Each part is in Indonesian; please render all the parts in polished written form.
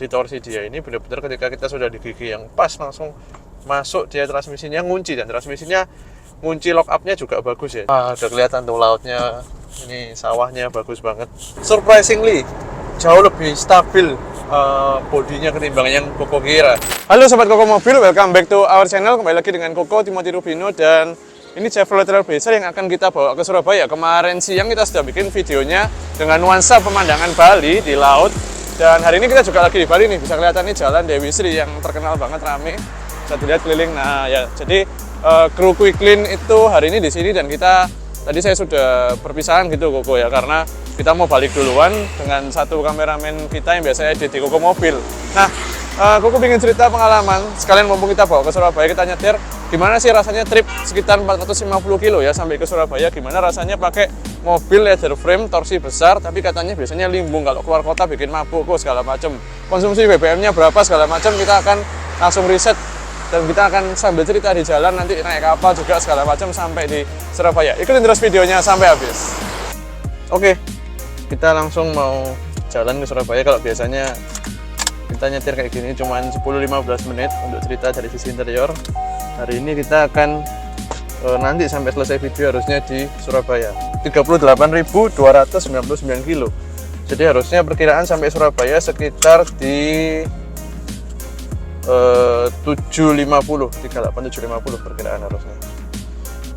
di torsi dia ini benar-benar ketika kita sudah di gigi yang pas langsung masuk dia transmisinya ngunci, dan transmisinya ngunci lock up-nya juga bagus ya. Udah kelihatan tuh lautnya, ini sawahnya bagus banget. Surprisingly jauh lebih stabil bodinya ketimbang yang Koko kira. Halo sobat Koko Mobil, welcome back to our channel. Kembali lagi dengan Koko Timothy Rubino, dan ini Chevrolet Trailblazer yang akan kita bawa ke Surabaya. Kemarin siang kita sudah bikin videonya dengan nuansa pemandangan Bali di laut. Dan hari ini kita juga lagi di Bali nih, bisa kelihatan nih jalan Dewi Sri yang terkenal banget rame. Bisa dilihat keliling. Nah ya, jadi kru Quick Clean itu hari ini di sini, dan kita tadi saya sudah perpisahan gitu Koko ya, karena kita mau balik duluan dengan satu kameramen kita yang biasanya edit di Koko Mobil. Nah, Koko ingin cerita pengalaman, sekalian mumpung kita bawa ke Surabaya, kita nyetir, gimana sih rasanya trip sekitar 450 kilo ya sampai ke Surabaya, gimana rasanya pakai mobil leather frame, torsi besar, tapi katanya biasanya limbung kalau keluar kota bikin mabuk kok segala macam. Konsumsi BBM-nya berapa segala macam, kita akan langsung riset, dan kita akan sambil cerita di jalan, nanti naik kapal juga segala macam sampai di Surabaya. Ikutin terus videonya sampai habis. Oke, kita langsung mau jalan ke Surabaya. Kalau biasanya kita nyetir kayak gini cuman 10-15 menit untuk cerita dari sisi interior. Hari ini kita akan nanti sampai selesai video harusnya di Surabaya 38.299 kilo. Jadi harusnya perkiraan sampai Surabaya sekitar di 38.750 perkiraan harusnya.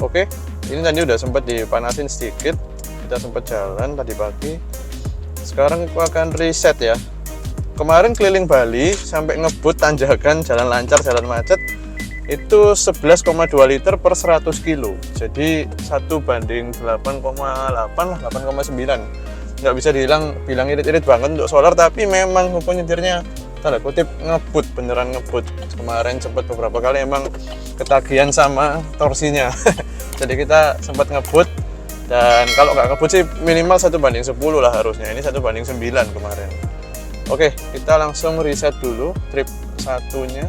Oke, ini tadi udah sempat dipanasin sedikit, kita sempat jalan tadi pagi. Sekarang aku akan reset ya. Kemarin keliling Bali sampai ngebut tanjakan, jalan lancar, jalan macet, itu 11,2 liter per 100 kilo. Jadi 1 banding 8,8 lah, 8,9. Nggak bisa bilang irit-irit banget untuk solar, tapi memang Koko nyetirnya tanda kutip ngebut, beneran ngebut. Kemarin sempat beberapa kali emang ketagihan sama torsinya. Jadi kita sempat ngebut, dan kalau nggak ngebut sih minimal 1 banding 10 lah harusnya. Ini 1 banding 9 kemarin. Oke, kita langsung reset dulu trip satunya.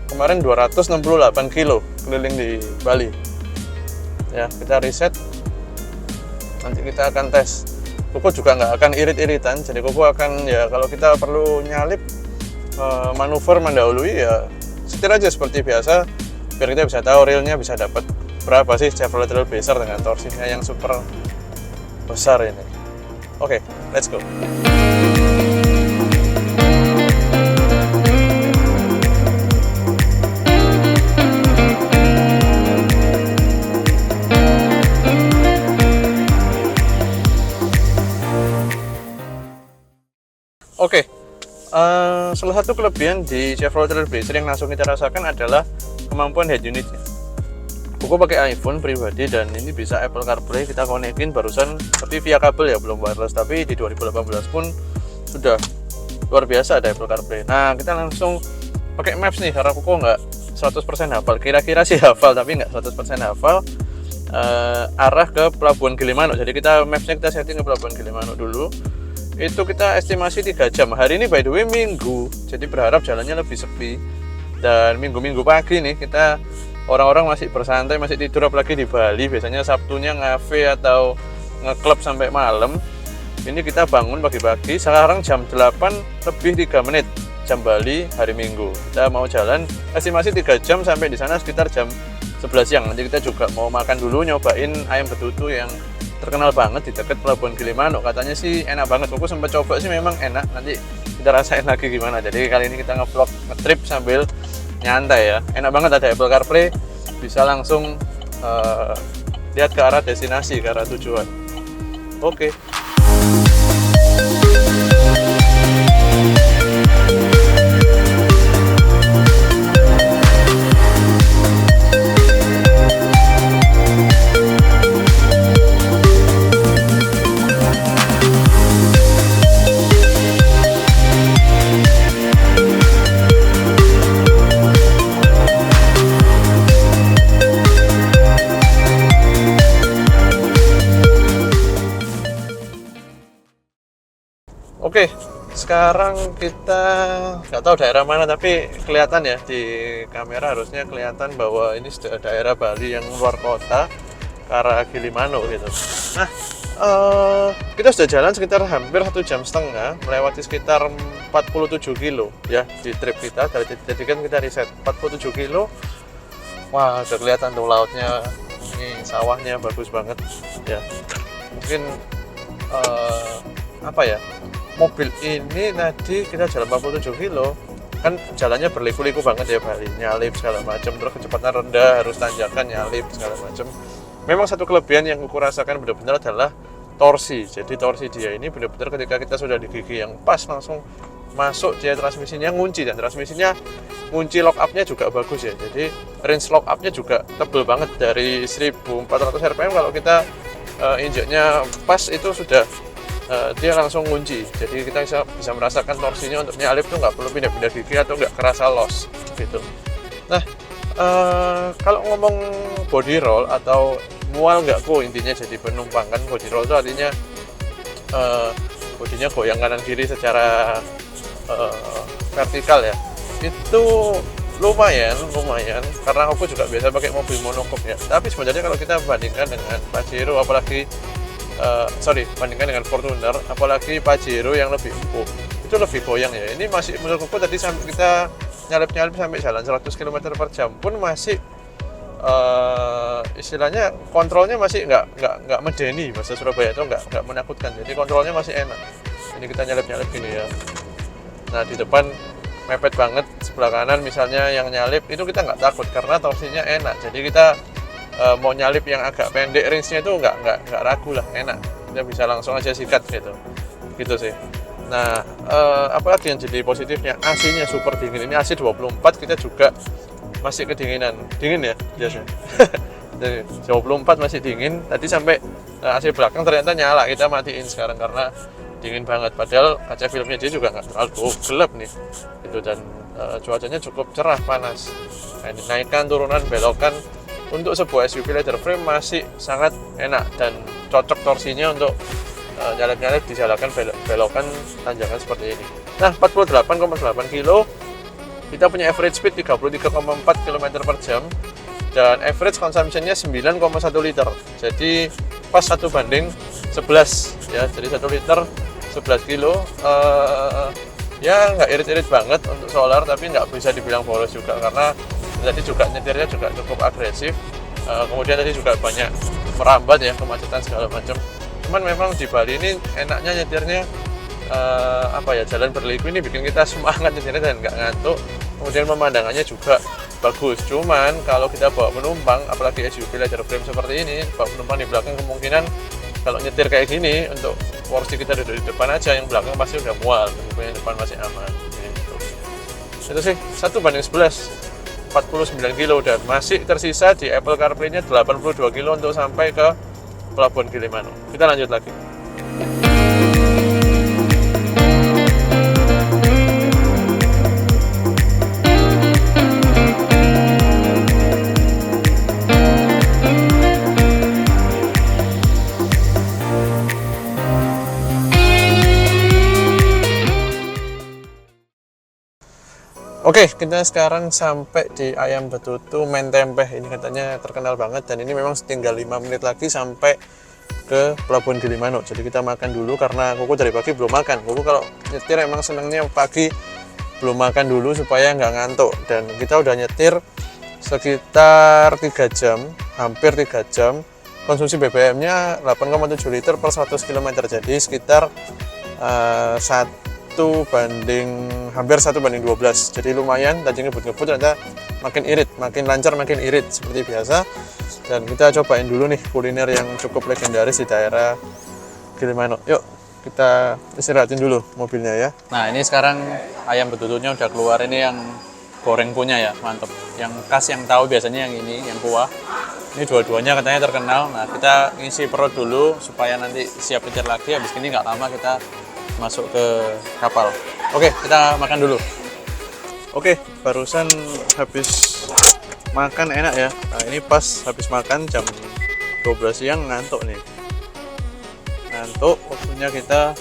Kemarin 268 kilo keliling di Bali. Ya, kita reset. Nanti kita akan tes. Koko juga nggak akan irit-iritan, jadi Koko akan ya kalau kita perlu nyalip manuver mendahului ya setir aja seperti biasa, biar kita bisa tahu realnya bisa dapat berapa sih Chevrolet Trailblazer dengan torsinya yang super besar ini. Oke, let's go. Oke, salah satu kelebihan di Chevrolet Trailblazer yang langsung kita rasakan adalah kemampuan head unitnya. Koko pakai iPhone pribadi, dan ini bisa Apple CarPlay, kita konekin barusan, tapi via kabel ya, belum wireless. Tapi di 2018 pun sudah luar biasa ada Apple CarPlay. Nah, kita langsung pakai Maps nih, karena Koko nggak 100% hafal. Kira-kira sih hafal, tapi nggak 100% hafal. Arah ke Pelabuhan Gilimanuk. Jadi Mapsnya kita setting ke Pelabuhan Gilimanuk dulu. Itu kita estimasi 3 jam. Hari ini by the way Minggu, jadi berharap jalannya lebih sepi. Dan minggu-minggu pagi nih kita orang-orang masih bersantai, masih tidur, apalagi di Bali biasanya Sabtunya ngafe atau ngeklub sampai malam. Ini kita bangun pagi-pagi, sekarang jam 8 lebih 3 menit jam Bali hari Minggu. Kita mau jalan estimasi 3 jam sampai di sana sekitar jam 11 siang. Nanti kita juga mau makan dulu, nyobain ayam betutu yang terkenal banget di dekat Pelabuhan Gilimanuk. Katanya sih enak banget. Aku sempat coba sih, memang enak. Nanti kita rasain lagi gimana. Jadi kali ini kita nge-vlog nge-trip sambil nyantai ya. Enak banget, ada Apple CarPlay, bisa langsung lihat ke arah destinasi, ke arah tujuan. Oke. Oke, sekarang kita nggak tahu daerah mana, tapi kelihatan ya di kamera, harusnya kelihatan bahwa ini daerah Bali yang luar kota ke arah Gilimanuk gitu. Nah, Kita sudah jalan sekitar hampir 1,5 jam melewati sekitar 47 kilo ya di trip kita. Jadi kan kita riset 47 kilo. Wah, udah kelihatan tuh lautnya, ini sawahnya bagus banget ya. Mungkin apa ya, mobil ini tadi kita jalan 47 kilo kan jalannya berliku-liku banget ya Bali, nyalip segala macam, terus kecepatan rendah, harus tanjakan, nyalip segala macam. Memang satu kelebihan yang aku rasakan benar-benar adalah torsi. Jadi torsi dia ini benar-benar ketika kita sudah di gigi yang pas langsung masuk, dia transmisinya ngunci, dan transmisinya ngunci lock up-nya juga bagus ya. Jadi range lock up-nya juga tebel banget, dari 1400 rpm kalau kita injeknya pas itu sudah dia langsung ngunci. Jadi kita bisa merasakan torsinya untuk nyalip tuh nggak perlu pindah-pindah gigi atau nggak kerasa loss gitu. Nah, kalau ngomong body roll atau mual nggak kok, intinya jadi penumpang kan. Body roll itu artinya bodinya goyang kanan kiri secara vertikal ya. Itu lumayan karena aku juga biasa pakai mobil monokok ya. Tapi sebenarnya kalau kita bandingkan dengan Pajero, apalagi bandingkan dengan Fortuner, apalagi Pajero yang lebih empuk, itu lebih goyang ya. Ini masih menurutku tadi sampai kita nyalip sampai jalan 100 km/jam pun masih istilahnya kontrolnya masih nggak medeni, bahasa Surabaya itu nggak menakutkan. Jadi kontrolnya masih enak. Ini kita nyalip gini ya. Nah, di depan mepet banget, sebelah kanan misalnya yang nyalip itu kita nggak takut karena torsinya enak. Jadi kita mau nyalip yang agak pendek range-nya itu nggak ragu lah, enak. Kita bisa langsung aja sikat gitu sih. Nah, apalagi yang jadi positifnya, AC-nya super dingin. Ini AC 24, kita juga masih kedinginan, dingin ya biasanya. Jadi 24 masih dingin. Tadi sampai AC belakang ternyata nyala, kita matiin sekarang karena dingin banget. Padahal kaca filmnya dia juga nggak terlalu gelap nih, gitu. Dan cuacanya cukup cerah, panas. Nah, ini naikkan, turunan, belokan untuk sebuah SUV leather frame masih sangat enak dan cocok torsinya untuk nyalip dijalankan belokan tanjakan seperti ini. Nah, 48,8 kilo, kita punya average speed 33,4 km/jam dan average consumption-nya 9,1 liter. Jadi pas 1:11 ya. Jadi 1 liter 11 kilo. Ya nggak irit-irit banget untuk solar, tapi nggak bisa dibilang boros juga karena tadi juga nyetirnya juga cukup agresif. Kemudian tadi juga banyak merambat ya, kemacetan segala macam. Cuman memang di Bali ini enaknya nyetirnya jalan berliku ini bikin kita semangat nyetirnya dan nggak ngantuk. Kemudian pemandangannya juga bagus. Cuman kalau kita bawa penumpang, apalagi SUV leather frame seperti ini, bawa penumpang di belakang, kemungkinan kalau nyetir kayak gini untuk porsi kita dari depan aja, yang belakang pasti udah mual, yang depan masih aman gitu. Itu sih 1:11, 49 kilo, dan masih tersisa di Apple CarPlay-nya 82 kilo untuk sampai ke Pelabuhan Gilimanuk. Kita lanjut lagi. Oke, kita sekarang sampai di Ayam Betutu Mentempeh. Ini katanya terkenal banget dan ini memang tinggal 5 menit lagi sampai ke Pelabuhan Gilimanuk. Jadi kita makan dulu karena Kuku dari pagi belum makan. Kuku kalau nyetir emang senangnya pagi belum makan dulu supaya nggak ngantuk. Dan kita udah nyetir sekitar 3 jam, hampir 3 jam. Konsumsi BBM-nya 8,7 liter per 100 km. Jadi sekitar hampir 1:12. Jadi lumayan, tadi ngebut-ngebut ternyata makin irit, makin lancar, makin irit seperti biasa. Dan kita cobain dulu nih kuliner yang cukup legendaris di daerah Gilimanuk. Yuk kita istirahatin dulu mobilnya ya. Nah, ini sekarang ayam betutunya udah keluar. Ini yang goreng punya ya, mantep. Yang khas, yang tahu biasanya yang ini, yang kuah. Ini dua-duanya katanya terkenal. Nah, kita ngisi perut dulu supaya nanti siap nyetir lagi. Habis ini nggak lama kita masuk ke kapal. Oke, kita makan dulu. Oke, barusan habis makan, enak ya. Nah, ini pas habis makan jam 12 siang, ngantuk nih. Ngantuk, waktunya kita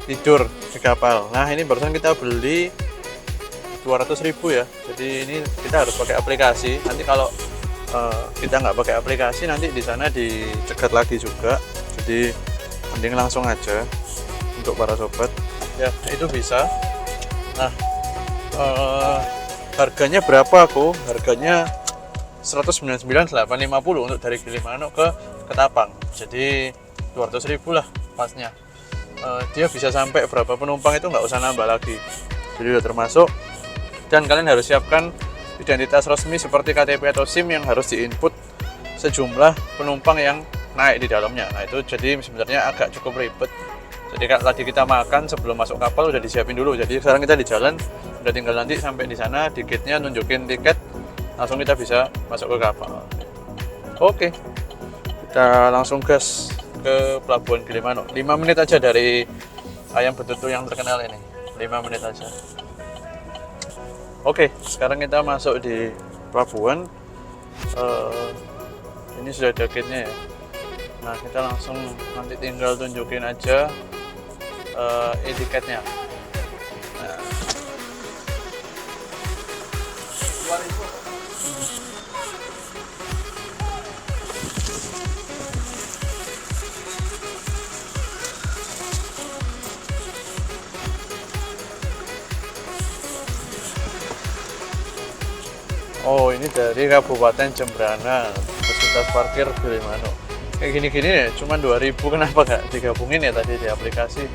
tidur di kapal. Nah, ini barusan kita beli 200.000 ya. Jadi ini kita harus pakai aplikasi. Nanti kalau kita nggak pakai aplikasi, nanti di sana dicegat lagi juga. jadi mending langsung aja untuk para sobat ya. Itu bisa. Nah, harganya berapa aku? Harganya 199.850 untuk dari Gilimanuk ke Ketapang, jadi 200.000 lah pasnya. Dia bisa sampai berapa penumpang itu nggak usah nambah lagi, jadi udah termasuk. Dan kalian harus siapkan identitas resmi seperti KTP atau SIM yang harus diinput sejumlah penumpang yang naik di dalamnya. Nah itu jadi sebenarnya agak cukup ribet. Jadi kalau tadi kita makan sebelum masuk kapal udah disiapin dulu, jadi sekarang kita di jalan udah tinggal nanti sampai di sana di gate-nya nunjukin tiket, langsung kita bisa masuk ke kapal. Oke, kita langsung gas ke Pelabuhan Gilimanuk. 5 menit aja dari ayam betutu yang terkenal ini, 5 menit aja. Oke, sekarang kita masuk di pelabuhan. Ini sudah ada gate-nya ya. Nah kita langsung nanti tinggal tunjukin aja e-tiketnya. Nah. Oh ini dari Kabupaten Jembrana, fasilitas parkir Gilimanuk. Kayak gini-gini ya, cuma 2.000, kenapa nggak digabungin ya tadi di aplikasi?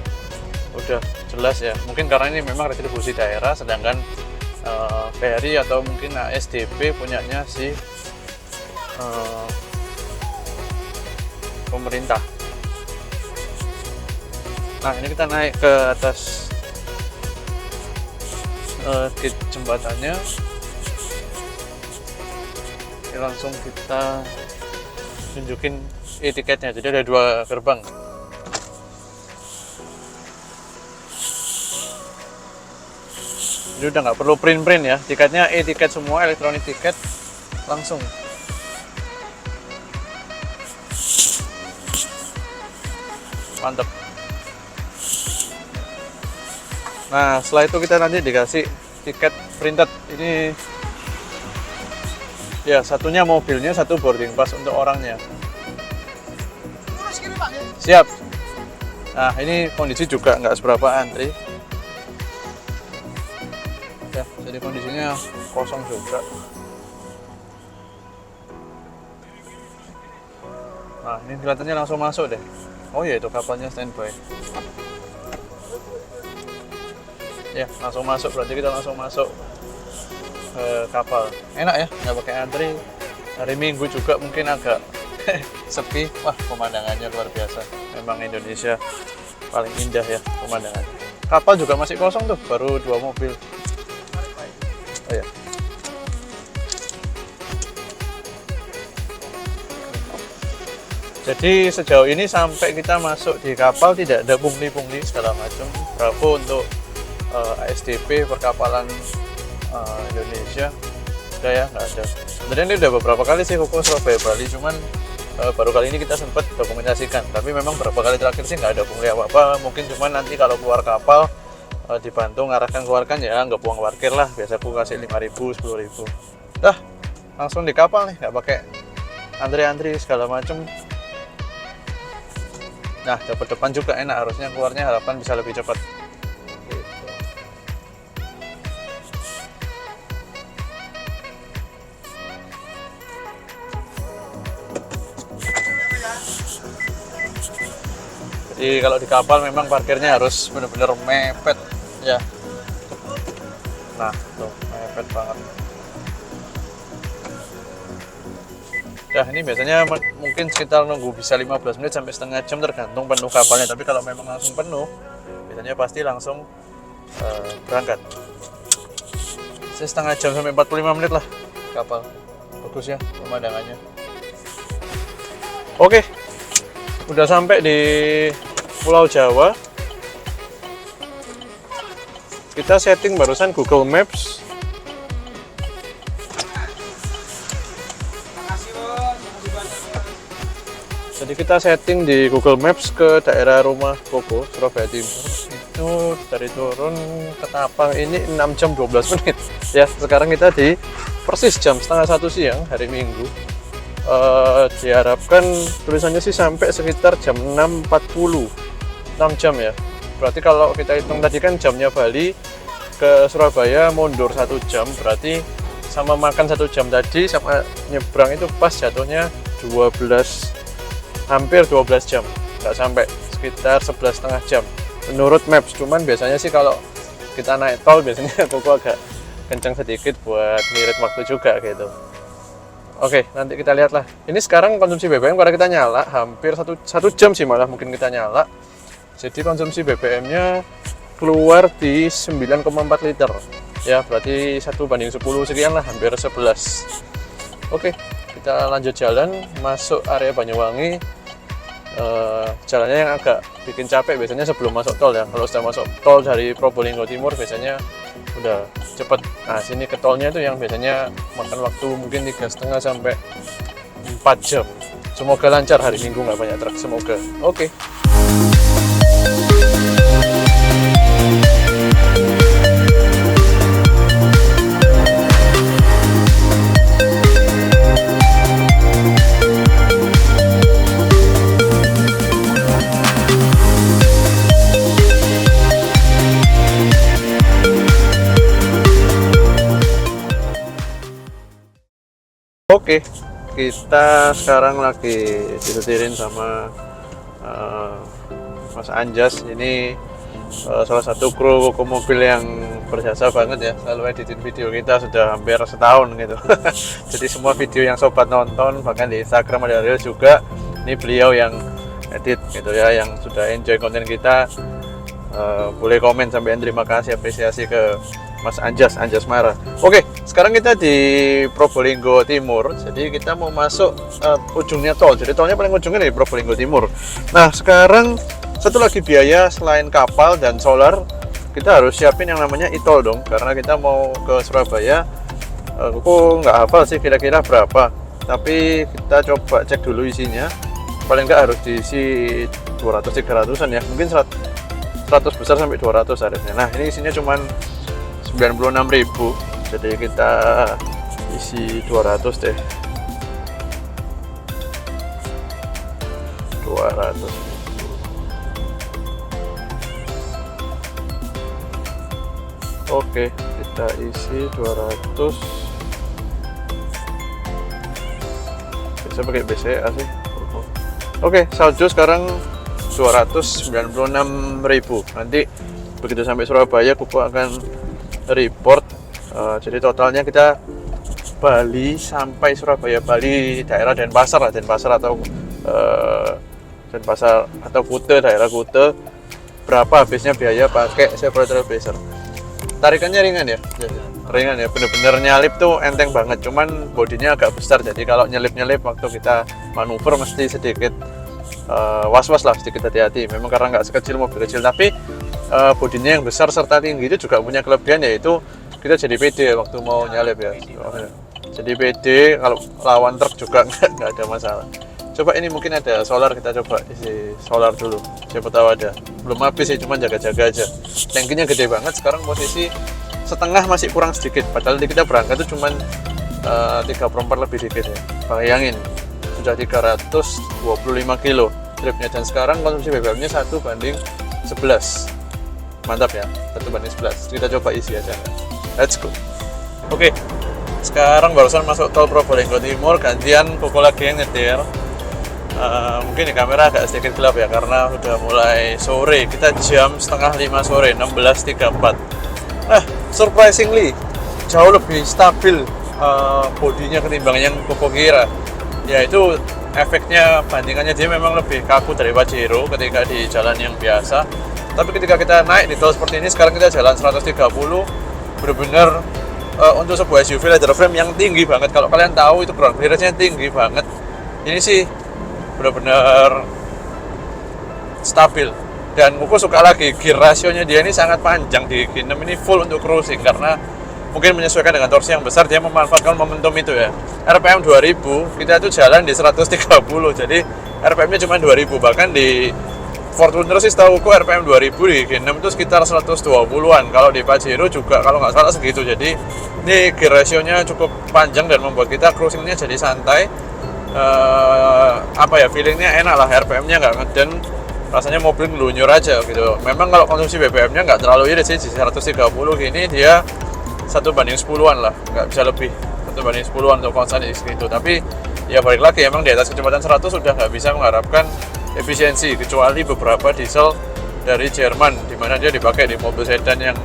Udah jelas ya, mungkin karena ini memang retribusi daerah, sedangkan ferry atau mungkin ASDP punyanya si pemerintah. Nah ini kita naik ke atas gate jembatannya. Langsung kita tunjukin e-tiketnya, jadi ada 2 gerbang. Jadi udah nggak perlu print ya, tiketnya e-tiket semua, elektronik tiket langsung. Mantap. Nah setelah itu kita nanti dikasih tiket printed. Ini ya, satunya mobilnya, satu boarding pass untuk orangnya. Siap. Nah ini kondisi juga nggak seberapa antri ya, jadi kondisinya kosong juga. Nah ini kelihatannya langsung masuk deh. Oh iya, itu kapalnya standby ya, langsung masuk, berarti kita langsung masuk kapal. Enak ya, nggak pakai antri. Hari Minggu juga mungkin agak sepi. Wah pemandangannya luar biasa, memang Indonesia paling indah ya pemandangannya. Kapal juga masih kosong tuh, baru 2 mobil. Oh ya. Jadi sejauh ini sampai kita masuk di kapal tidak ada pungli-pungli segala macam. Bravo untuk ASDP perkapalan Indonesia. Udah ya, nggak ada. Sebenarnya ini udah beberapa kali sih Koko Surabaya Bali, cuman baru kali ini kita sempat dokumentasikan. Tapi memang beberapa kali terakhir sih nggak ada pungli apa-apa. Mungkin cuman nanti kalau keluar kapal dibantu ngarahkan keluarkan ya, nggak buang parkir lah. Biasa aku kasih 5.000, 10.000. Dah, langsung di kapal nih, nggak pakai antri-antri segala macem. Nah, dapat depan juga enak, harusnya keluarnya harapan bisa lebih cepat. Jadi kalau di kapal memang parkirnya harus benar-benar mepet ya. Nah, tuh mepet banget. Ya ini biasanya mungkin sekitar nunggu bisa 15 menit sampai setengah jam tergantung penuh kapalnya. Tapi kalau memang langsung penuh, biasanya pasti langsung berangkat. Setengah jam sampai 45 menit lah kapal. Bagus ya pemandangannya. Oke, udah sampai di Pulau Jawa. Kita setting barusan Google Maps. Jadi kita setting di Google Maps ke daerah rumah Koko, Surabaya Timur. Itu dari turun Ketapang ini 6 jam 12 menit. Ya, sekarang kita di persis jam setengah 1 siang hari Minggu. diharapkan tulisannya sih sampai sekitar jam 6.40, 6 jam ya. Berarti kalau kita hitung tadi kan jamnya Bali ke Surabaya mundur 1 jam, berarti sama makan 1 jam tadi sama nyebrang itu pas jatuhnya 12, hampir 12 jam, nggak sampai, sekitar 11,5 jam menurut Maps. Cuman biasanya sih kalau kita naik tol biasanya Koko agak kencang sedikit buat ngirit waktu juga gitu. Oke, nanti kita lihat lah. Ini sekarang konsumsi BBM karena kita nyala hampir satu jam sih malah mungkin kita nyala. Jadi konsumsi BBM-nya keluar di 9,4 liter. Ya, berarti 1/10 sekian lah, hampir 11. Oke, kita lanjut jalan masuk area Banyuwangi. Jalannya yang agak bikin capek biasanya sebelum masuk tol ya. Kalau sudah masuk tol dari Probolinggo Timur biasanya udah cepet. Nah, sini ke tolnya itu yang biasanya makan waktu mungkin 3,5 sampai 4 jam. Semoga lancar hari Minggu, nggak banyak truk, semoga. Oke. Oke, kita sekarang lagi disetirin sama Mas Anjas. Ini salah satu kru Koko Mobil yang berjasa banget ya, selalu editin video kita sudah hampir setahun gitu. Jadi semua video yang sobat nonton, bahkan di Instagram ada Reels juga, ini beliau yang edit gitu ya, yang sudah enjoy konten kita. Boleh komen, sampean terima kasih, apresiasi ke Mas Anjas Mara. Oke, sekarang kita di Probolinggo Timur. Jadi kita mau masuk ujungnya tol. Jadi tolnya paling ujungnya di Probolinggo Timur. Nah, sekarang satu lagi biaya selain kapal dan solar, kita harus siapin yang namanya e-tol dong. Karena kita mau ke Surabaya. Aku nggak hafal sih kira-kira berapa. Tapi kita coba cek dulu isinya. Paling nggak harus diisi 200-300an ya. Mungkin 100 besar sampai 200 harusnya. Nah, ini isinya cuman 96.000, jadi kita isi 200 deh. 200. Oke, kita isi 200. Bisa pakai BCA sih. Oke, saldo sekarang 296.000. Nanti begitu sampai Surabaya Koko akan report. Jadi totalnya kita Bali sampai Surabaya, Bali daerah Denpasar lah, Denpasar atau Kute, daerah Kute, berapa habisnya biaya pakai Chevrolet Trailblazer. Tarikannya ringan ya, bener-bener nyalip tuh enteng banget, cuman bodinya agak besar, jadi kalau nyelip waktu kita manuver mesti sedikit was-was lah, sedikit hati-hati. Memang karena nggak sekecil mobil kecil, tapi bodinya yang besar serta tinggi itu juga punya kelebihan, yaitu kita jadi pede waktu mau nyalip ya. Jadi pede, kalau lawan truk juga nggak ada masalah. Coba ini mungkin ada solar, kita coba isi solar dulu, siapa tahu ada. Belum habis sih, cuma jaga-jaga aja. Tankinya gede banget, sekarang posisi setengah, masih kurang sedikit, padahal kita berangkat itu cuma 3/4 lebih dikit ya. Bayangin, sudah 325 kilo tripnya, dan sekarang konsumsi BBM-nya 1/11. Mantap ya, 1/11. Kita coba isi aja. Let's go. Oke, sekarang barusan masuk tol Probolinggo Timur, gantian Koko lagi yang nyetir. Mungkin di kamera agak sedikit gelap ya, karena udah mulai sore. Kita jam 4:30 sore, 16.34. Surprisingly jauh lebih stabil bodinya ketimbang yang Koko kira. Ya itu efeknya, bandingannya dia memang lebih kaku dari Pajero ketika di jalan yang biasa. Tapi ketika kita naik di tol seperti ini, sekarang kita jalan 130, benar-benar untuk sebuah SUV leather frame yang tinggi banget. Kalau kalian tahu itu ground clearance-nya tinggi banget. Ini sih benar-benar stabil. Dan Koko suka lagi gear rasionya dia ini sangat panjang di G6 ini, full untuk cruising, karena mungkin menyesuaikan dengan torsi yang besar, dia memanfaatkan momentum itu ya. RPM 2000, kita itu jalan di 130, jadi RPM-nya cuma 2000. Bahkan di Fortuner sih setahu ku RPM 2000 di G6 itu sekitar 120-an. Kalau di Pajero juga kalau nggak salah segitu. Jadi ini gear ratio-nya cukup panjang dan membuat kita cruising-nya jadi santai. apa ya, feelingnya enak lah, RPM-nya nggak ngeden, rasanya mobil ngelunyur aja gitu. Memang kalau konsumsi BBM-nya nggak terlalu irit sih, di 130 gini dia 1:10-an lah, nggak bisa lebih, 1:10-an untuk konstan di situ. Tapi ya balik lagi, emang di atas kecepatan 100 sudah nggak bisa mengharapkan efisiensi, kecuali beberapa diesel dari Jerman, dimana dia dipakai di mobil sedan yang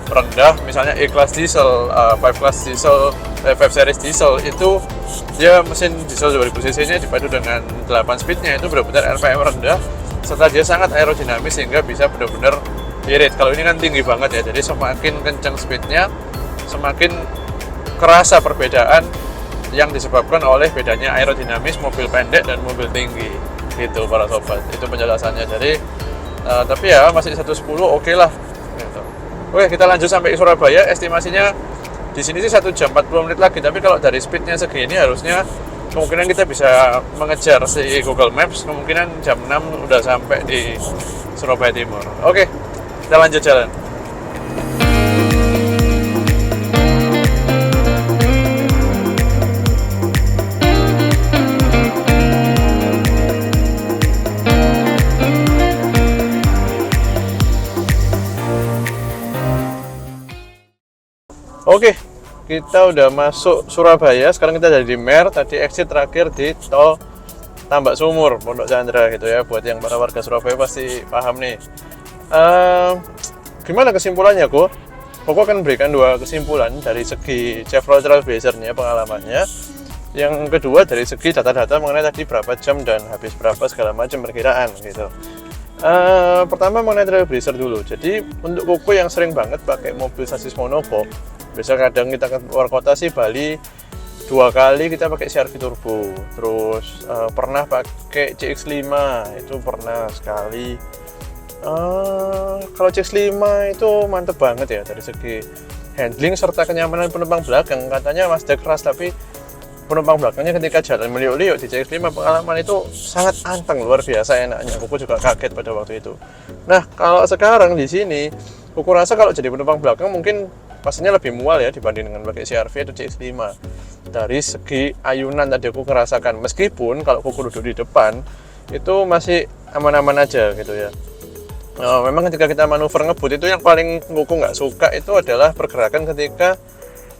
rendah, misalnya E-Class diesel, 5 Class diesel, 5 series diesel, itu dia mesin diesel 2000 cc nya dipadu dengan 8 speednya, itu benar-benar RPM rendah, serta dia sangat aerodinamis sehingga bisa benar-benar irit. Kalau ini kan tinggi banget ya, jadi semakin kencang speednya, semakin kerasa perbedaan yang disebabkan oleh bedanya aerodinamis mobil pendek dan mobil tinggi, gitu para sobat. Itu penjelasannya. Jadi tapi ya masih 110 oke lah gitu. Oke, kita lanjut sampai ke Surabaya. Estimasinya di sini sih 1 jam 40 menit lagi, tapi kalau dari speednya segini harusnya kemungkinan kita bisa mengejar si Google Maps, kemungkinan jam 6 udah sampai di Surabaya Timur. Oke, kita lanjut jalan. Oke, kita udah masuk Surabaya. Sekarang kita ada di Mer. Tadi exit terakhir di tol Tambak Sumur, Pondok Chandra gitu ya. Buat yang para warga Surabaya pasti paham nih. Gimana kesimpulannya, Ko? Aku akan berikan 2 kesimpulan dari segi Chevrolet Trailblazer-nya, pengalamannya. Yang kedua dari segi data-data mengenai tadi berapa jam dan habis berapa segala macam perkiraan gitu. Pertama mengenai Trailblazer dulu. Jadi untuk Koko yang sering banget pakai mobil sasis monocoque, biasa kadang kita ke luar kota sih, Bali 2 kali kita pakai CR-V turbo, terus pernah pakai CX-5 itu pernah sekali. Kalau CX-5 itu mantep banget ya dari segi handling serta kenyamanan penumpang belakang. Katanya Mazda keras, tapi penumpang belakangnya ketika jalan meliuk-liuk di CX-5 pengalaman itu sangat anteng, luar biasa enaknya. Aku juga kaget pada waktu itu. Nah, kalau sekarang di sini aku rasa kalau jadi penumpang belakang mungkin pastinya lebih mual ya dibanding dengan pakai CR-V atau CX-5. Dari segi ayunan tadi aku merasakan, meskipun kalau aku duduk di depan itu masih aman-aman aja gitu ya. Memang ketika kita manuver ngebut itu yang paling aku nggak suka itu adalah pergerakan ketika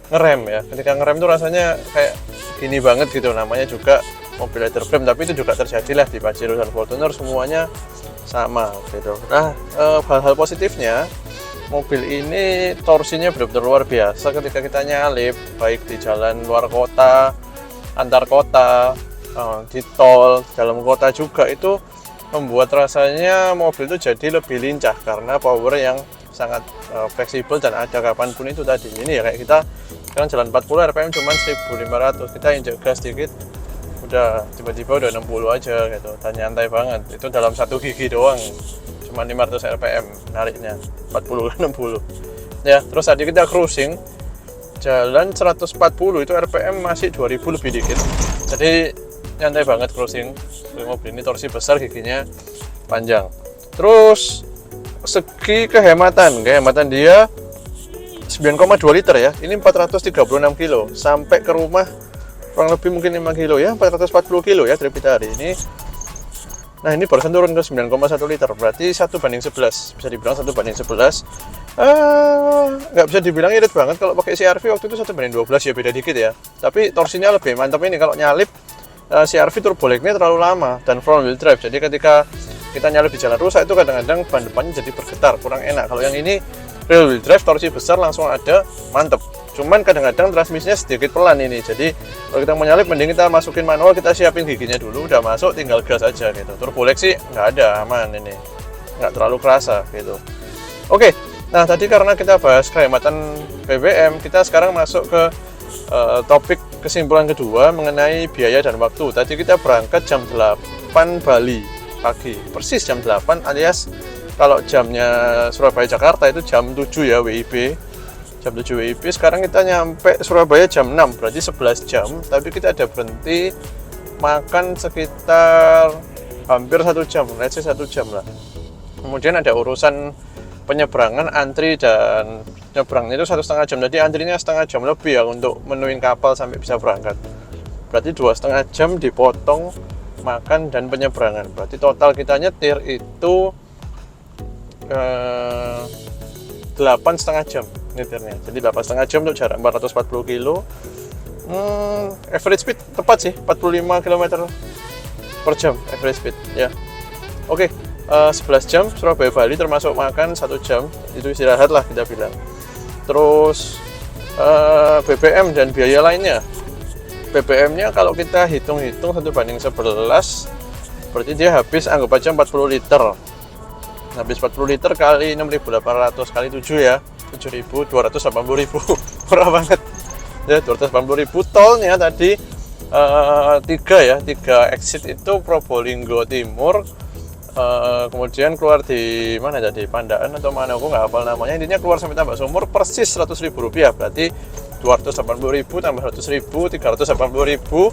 ngerem ya. Ketika ngerem tuh rasanya kayak gini banget gitu, namanya juga mobil leather frame, tapi itu juga terjadi lah di Pajero dan Fortuner, semuanya sama gitu. Nah, hal-hal positifnya mobil ini torsinya benar-benar luar biasa ketika kita nyalip, baik di jalan luar kota, antar kota, di tol, dalam kota juga, itu membuat rasanya mobil itu jadi lebih lincah karena power yang sangat fleksibel dan ada kapanpun itu tadi. Ini ya kayak kita sekarang jalan 40 RPM cuman 1500, kita injek gas dikit udah tiba-tiba udah 60 aja gitu, dan nyantai banget. Itu dalam 1 gigi doang cuma 500 RPM nariknya 40 60 ya. Terus tadi kita cruising jalan 140 itu RPM masih 2000 lebih dikit, jadi nyantai banget cruising. Mobil ini torsi besar, giginya panjang. Terus segi kehematan dia 9,2 liter ya, ini 436 kilo sampai ke rumah kurang lebih mungkin 5 kilo ya, 440 kilo ya trip kita hari ini. Nah, ini barusan turun ke 9,1 liter, berarti 1:11, bisa dibilang 1:11. Nggak bisa dibilang irit banget. Kalau pakai CR-V waktu itu 1:12 ya, beda dikit ya, tapi torsinya lebih mantap ini. Kalau nyalip CR-V turbo lag-nya terlalu lama dan front wheel drive, jadi ketika kita nyalip di jalan rusak itu kadang-kadang ban depannya jadi bergetar, kurang enak. Kalau yang ini rear wheel drive, torsi besar langsung ada, mantep. Cuman kadang-kadang transmisinya sedikit pelan ini, jadi kalau kita mau nyalip mending kita masukin manual, kita siapin giginya dulu, udah masuk tinggal gas aja gitu. Turbo lag sih nggak ada, aman ini, nggak terlalu kerasa gitu. Oke, nah tadi karena kita bahas kehematan BBM, kita sekarang masuk ke topik kesimpulan kedua mengenai biaya dan waktu. Tadi kita berangkat jam 8 Bali pagi, persis jam 8, alias kalau jamnya Surabaya Jakarta itu jam 7 ya WIB, jam 7 WIB. Sekarang kita nyampe Surabaya jam 6, berarti 11 jam, tapi kita ada berhenti makan sekitar hampir 1 jam, let's say 1 jam lah. Kemudian ada urusan penyeberangan, antri, dan nyebrangnya itu 1,5 jam, jadi antrinya setengah jam lebih ya untuk menuin kapal sampai bisa berangkat. berarti 2,5 jam dipotong makan dan penyeberangan. Berarti total kita nyetir itu 8,5 jam nyetirnya. Jadi 8,5 jam untuk jarak 440 kilo. Average speed tepat sih, 45 km per jam average speed ya. Oke, 11 jam Surabaya Bali termasuk makan 1 jam, itu istirahat lah kita bilang. Terus BBM dan biaya lainnya. BBM-nya kalau kita hitung-hitung 1:11, berarti dia habis anggap aja 40 liter. Habis 40 liter kali 6.800 kali 7 ya, 7.280.000. Murah banget. Ya, 280.000. Tolnya tadi 3 exit itu Probolinggo Timur. Kemudian keluar di mana tadi, Pandaan atau mana, aku nggak hafal namanya. Intinya keluar sampai Tambak Sumur persis Rp100.000, berarti 280.000 tambah 100.000, 380.000.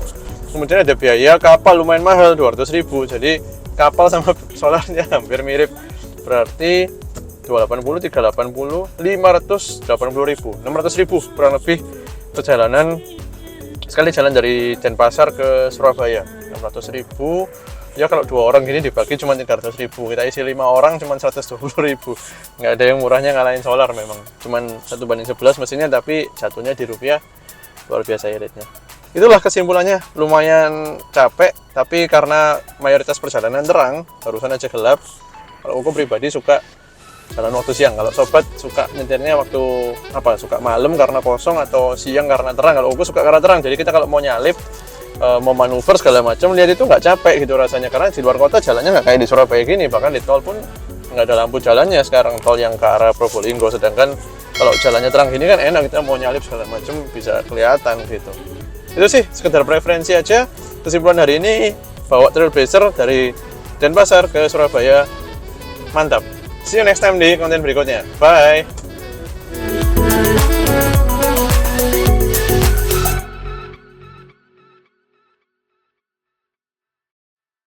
Kemudian ada biaya kapal lumayan mahal, 200.000. Jadi kapal sama solarnya hampir mirip, berarti 280, 380, 580.000, 600.000 kurang lebih perjalanan sekali jalan dari Denpasar ke Surabaya. 600.000 ya, kalau 2 orang gini dibagi cuma 300.000, kita isi 5 orang cuma 120.000. Nggak ada yang murahnya ngalahin solar, memang cuman 1:11 mesinnya, tapi jatuhnya di rupiah luar biasa iritnya. Itulah kesimpulannya, lumayan capek, tapi karena mayoritas perjalanan terang, barusan aja gelap. Kalau aku pribadi suka jalan waktu siang, kalau sobat suka nyetirnya waktu suka malam karena kosong atau siang karena terang. Kalau aku suka karena terang, jadi kita kalau mau nyalip, mau manuver segala macam, lihat itu nggak capek gitu rasanya, karena di luar kota jalannya nggak kayak di Surabaya gini, bahkan di tol pun nggak ada lampu jalannya sekarang, tol yang ke arah Probolinggo. Sedangkan kalau jalannya terang gini kan enak, kita mau nyalip segala macam bisa kelihatan gitu. Itu sih sekedar preferensi aja. Kesimpulan hari ini, bawa Trailblazer dari Denpasar ke Surabaya mantap. See you next time di konten berikutnya. Bye.